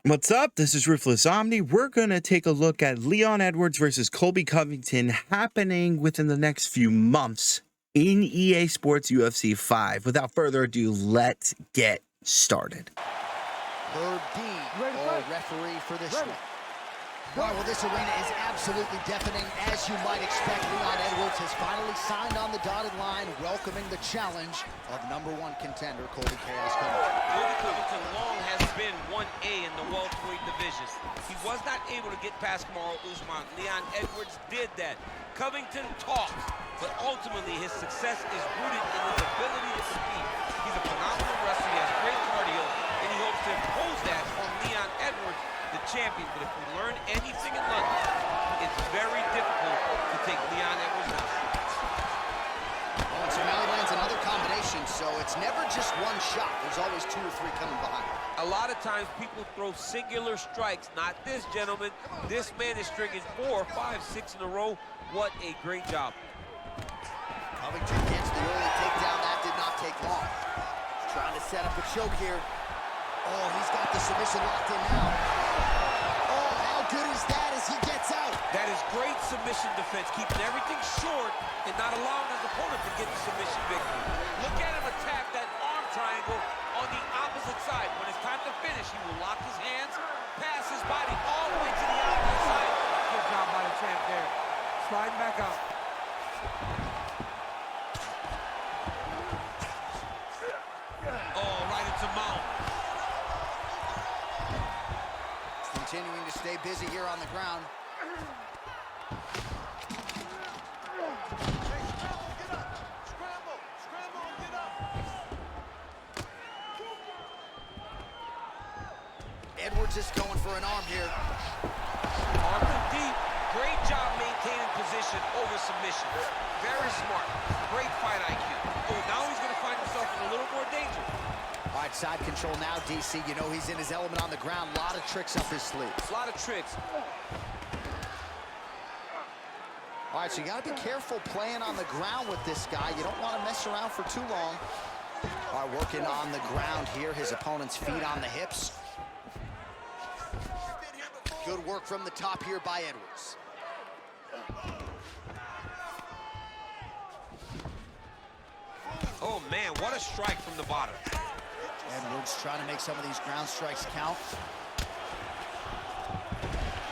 What's up? This is Ruthless Omni. We're going to take a look at Leon Edwards versus Colby Covington happening within the next few months in EA Sports UFC 5. Without further ado, let's get started. Herb Dean, referee for this one. All right, well, this arena is absolutely deafening. As you might expect, Leon Edwards has finally signed on the dotted line, welcoming the challenge of #1 contender, Colby Chaos Covington. Colby Covington long has been 1A in the welterweight division. He was not able to get past Kamaru Usman. Leon Edwards did that. Covington talks, but ultimately his success is rooted in his ability to compete. He's a phenomenal wrestler, he has great cardio, and he hopes to impose that on Leon Edwards, the champion. But if we learn anything in London, it's very difficult to take Leon Edwards out. Oh, and so now he lands another combination, so it's never just one shot. There's always 2 or 3 coming behind. A lot of times people throw singular strikes. Not this gentleman. This man is stringing 4, 5, 6 in a row. What a great job. Covington gets the early takedown. That did not take long. Trying to set up a choke here. Oh, he's got the submission locked in now. Oh, how good is that as he gets out? That is great submission defense, keeping everything short and not allowing his opponent to get the submission victory. Look at him attack that arm triangle on the opposite side. When it's time to finish, he will lock his hands, pass his body all the way to the opposite side. Good job by the champ there. Sliding back out. Oh, right into mount. Continuing to stay busy here on the ground. Edwards is going for an arm here. Arm deep. Great job maintaining position over submission. Very smart. Great fight IQ. Oh, now he's going to find himself in a little more danger. All right, side control now, DC. You know he's in his element on the ground. A lot of tricks up his sleeve. A lot of tricks. All right, so you got to be careful playing on the ground with this guy. You don't want to mess around for too long. All right, working on the ground here. His opponent's feet on the hips. Good work from the top here by Edwards. Oh, man, what a strike from the bottom. Edwards trying to make some of these ground strikes count.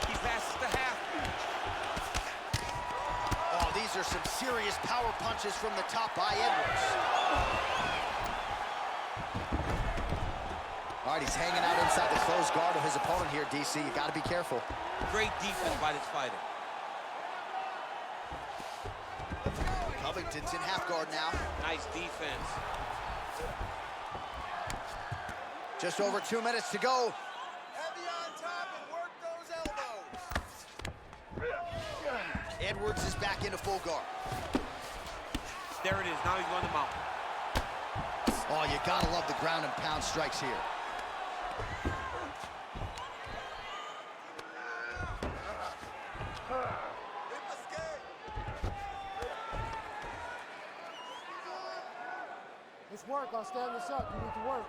He passes the half. Oh, these are some serious power punches from the top by Edwards. All right, he's hanging out inside the closed guard of his opponent here, DC. You got to be careful. Great defense by this fighter. Covington's in half guard now. Nice defense. Just over 2 minutes to go. Heavy on top and work those elbows. Edwards is back into full guard. There it is. Now he's going to mount. Oh, you gotta love the ground and pound strikes here. It's work. I'll stand this up. You need to work.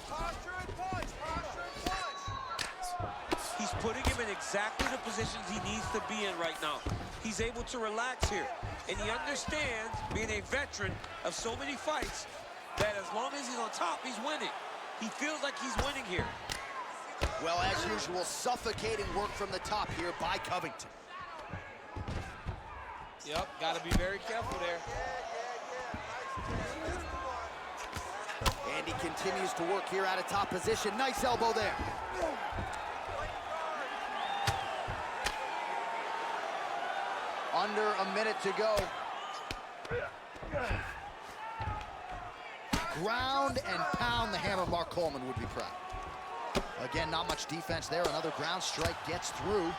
Posture and punch. Posture and punch. He's putting him in exactly the positions he needs to be in right now. He's able to relax here. And he understands, being a veteran of so many fights, that as long as he's on top, he's winning. He feels like he's winning here. Well, as usual, suffocating work from the top here by Covington. Yep, got to be very careful there. And he continues to work here out of top position. Nice elbow there. Under a minute to go. Ground and pound the hammer. Mark Coleman would be proud. Again, not much defense there. Another ground strike gets through.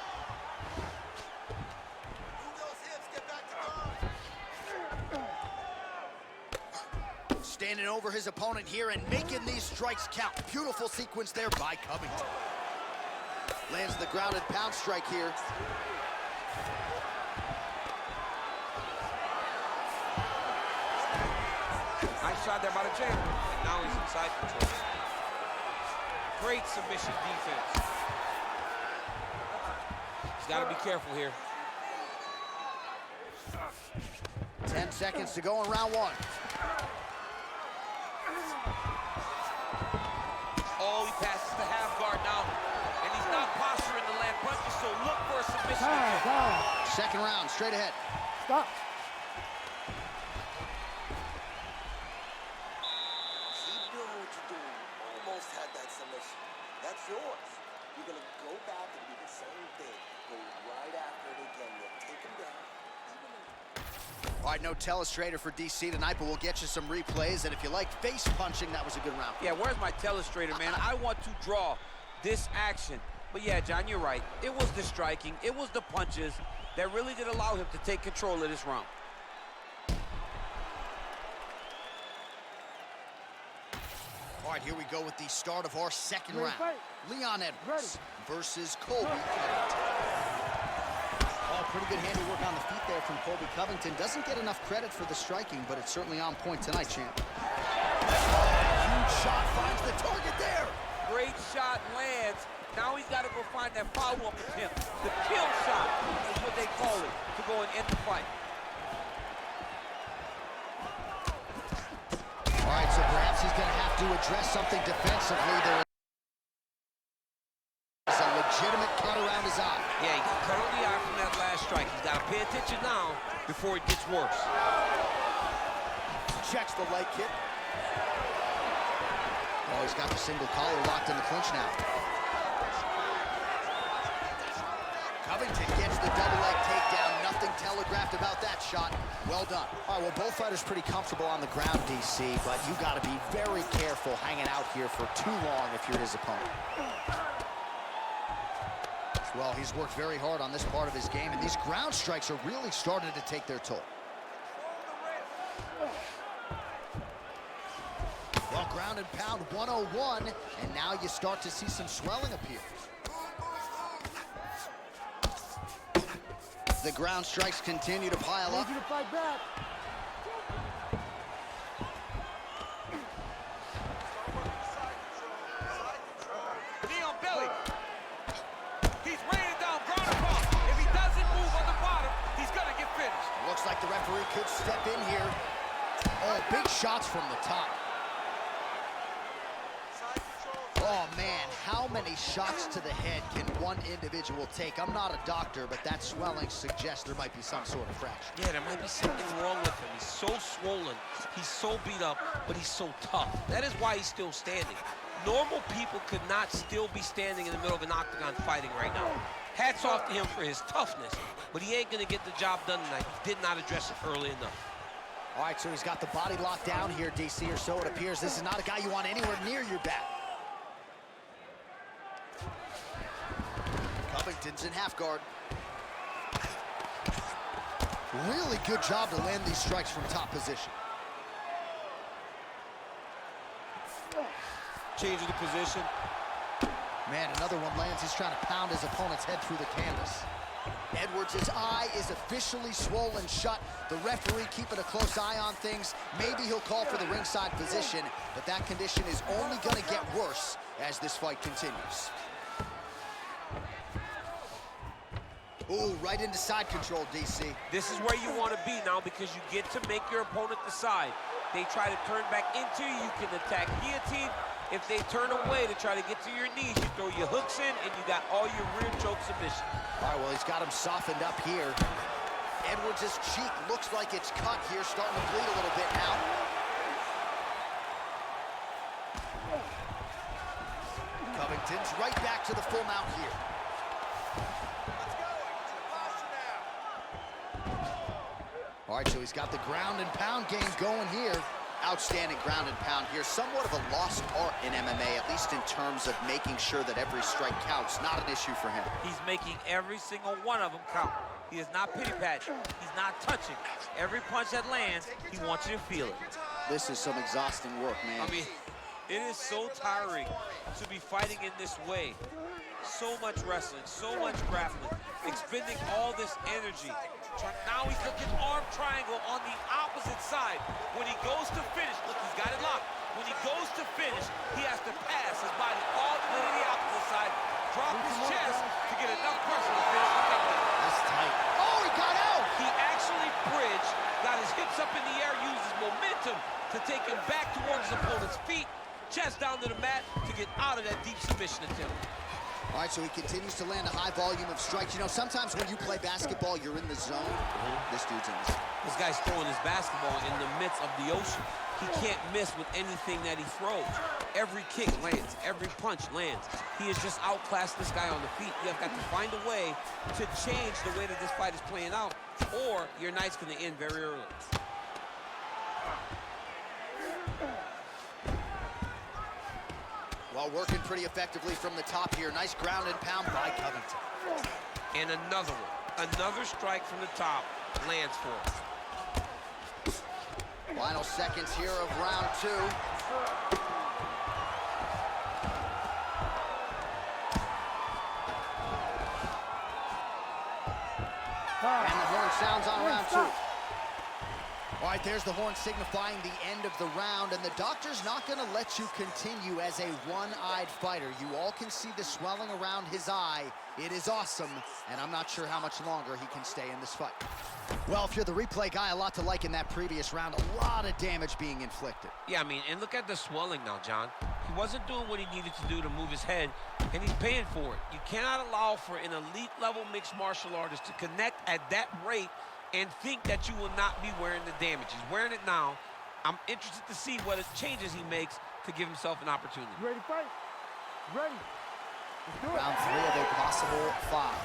Standing over his opponent here and making these strikes count. Beautiful sequence there by Covington. Lands the ground and pound strike here. Nice shot there by the champ. And now he's in side control. Great submission defense. He's got to be careful here. 10 seconds to go in round one. Oh, he passes the half guard now. And he's not posturing to land punches, so look for a submission. Second round, straight ahead. Stop. Keep doing what you're doing. You almost had that submission. That's yours. You're going to go back and do the same thing. Go right after it again. You'll take him down. All right, no telestrator for DC tonight, but we'll get you some replays. And if you like face punching, that was a good round. Yeah, where's my telestrator, man? I want to draw this action. But yeah, John, you're right. It was the striking, it was the punches that really did allow him to take control of this round. All right, here we go with the start of our second round. Leon Edwards versus Colby Covington. Oh, pretty good handiwork on the feet there from Colby Covington. Doesn't get enough credit for the striking, but it's certainly on point tonight, champ. Huge shot finds the target there. Great shot lands. Now he's got to go find that follow-up attempt. The kill shot is what they call it, to go and end the fight. All right, so perhaps he's going to have to address something defensively. There is a legitimate cut around his eye. Yeah, he cut on the eye from that last strike. He's got to pay attention now before it gets worse. Checks the leg kick. Oh, he's got the single collar locked in the clinch now. Covington gets the double leg takedown. Nothing telegraphed about that shot. Well done. All right, well, both fighters pretty comfortable on the ground, DC, but you got to be very careful hanging out here for too long if you're his opponent. Well, he's worked very hard on this part of his game, and these ground strikes are really starting to take their toll. Well, ground and pound 101, and now you start to see some swelling appear. The ground strikes continue to pile up. I need you to fight back. Knee on belly. He's raining down ground and pound. If he doesn't move on the bottom, he's gonna get finished. Looks like the referee could step in here. Oh, big shots from the top. Oh, man, how many shots to the head can one individual take? I'm not a doctor, but that swelling suggests there might be some sort of fracture. Yeah, there might be something wrong with him. He's so swollen, he's so beat up, but he's so tough. That is why he's still standing. Normal people could not still be standing in the middle of an octagon fighting right now. Hats off to him for his toughness, but he ain't gonna get the job done tonight. He did not address it early enough. All right, so he's got the body locked down here, DC, or so it appears. This is not a guy you want anywhere near your back. Covington's in half guard. Really good job to land these strikes from top position. Changing the position. Man, another one lands. He's trying to pound his opponent's head through the canvas. Edwards' eye is officially swollen shut. The referee keeping a close eye on things. Maybe he'll call for the ringside position, but that condition is only going to get worse as this fight continues. Ooh, right into side control, DC. This is where you want to be now because you get to make your opponent decide. They try to turn back into you, you can attack guillotine. If they turn away to try to get to your knees, you throw your hooks in and you got all your rear choke submission. All right, well, he's got him softened up here. Edwards' cheek looks like it's cut here, starting to bleed a little bit now. Covington's right back to the full mount here. All right, so he's got the ground and pound game going here. Outstanding ground and pound here. Somewhat of a lost art in MMA, at least in terms of making sure that every strike counts. Not an issue for him. He's making every single one of them count. He is not pity-patching. He's not touching. Every punch that lands, he wants you to feel it. This is some exhausting work, man. I mean, it is so tiring to be fighting in this way. So much wrestling, so much grappling, expending all this energy. Now he's looking arm triangle on the opposite side. When he goes to finish, look, he's got it locked. When he goes to finish, he has to pass his body all the way drop his chest to get enough pressure to finish the takedown. That's tight. Oh, he got out! He actually bridged, got his hips up in the air, used his momentum to take him back towards his opponent's feet, chest down to the mat to get out of that deep submission attempt. All right, so he continues to land a high volume of strikes. You know, sometimes when you play basketball, you're in the zone. This dude's in the zone. This guy's throwing his basketball in the midst of the ocean. He can't miss with anything that he throws. Every kick lands, every punch lands. He has just outclassed this guy on the feet. You have got to find a way to change the way that this fight is playing out, or your night's going to end very early. Well, working pretty effectively from the top here. Nice ground and pound by Covington. And another one. Another strike from the top lands for him. Final seconds here of round 2. And the horn sounds on round 2. All right, there's the horn signifying the end of the round, and the doctor's not going to let you continue as a one-eyed fighter. You all can see the swelling around his eye. It is awesome, and I'm not sure how much longer he can stay in this fight. Well, if you're the replay guy, a lot to like in that previous round. A lot of damage being inflicted. Yeah, I mean, and look at the swelling now, John. He wasn't doing what he needed to do to move his head, and he's paying for it. You cannot allow for an elite-level mixed martial artist to connect at that rate and think that you will not be wearing the damage. He's wearing it now. I'm interested to see what changes he makes to give himself an opportunity. You ready to fight? Ready. Let's do it. Round 3 of a possible 5.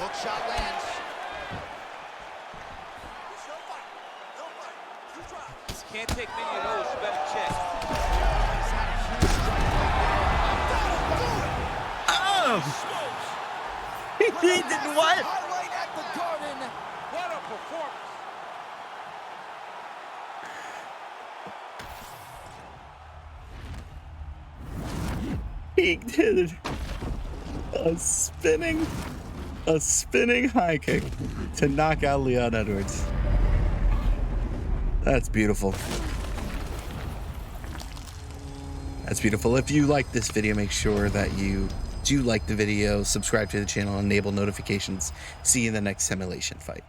Hook shot lands. It's no fight. No fight. You try. Can't take many of those. You better check. He's had a huge strike right there. Oh! He did what? Highlight at the Garden. What a performance. He did a spinning high kick to knock out Leon Edwards. That's beautiful. That's beautiful. If you like this video, make sure that you do like the video, subscribe to the channel, enable notifications. See you in the next simulation fight.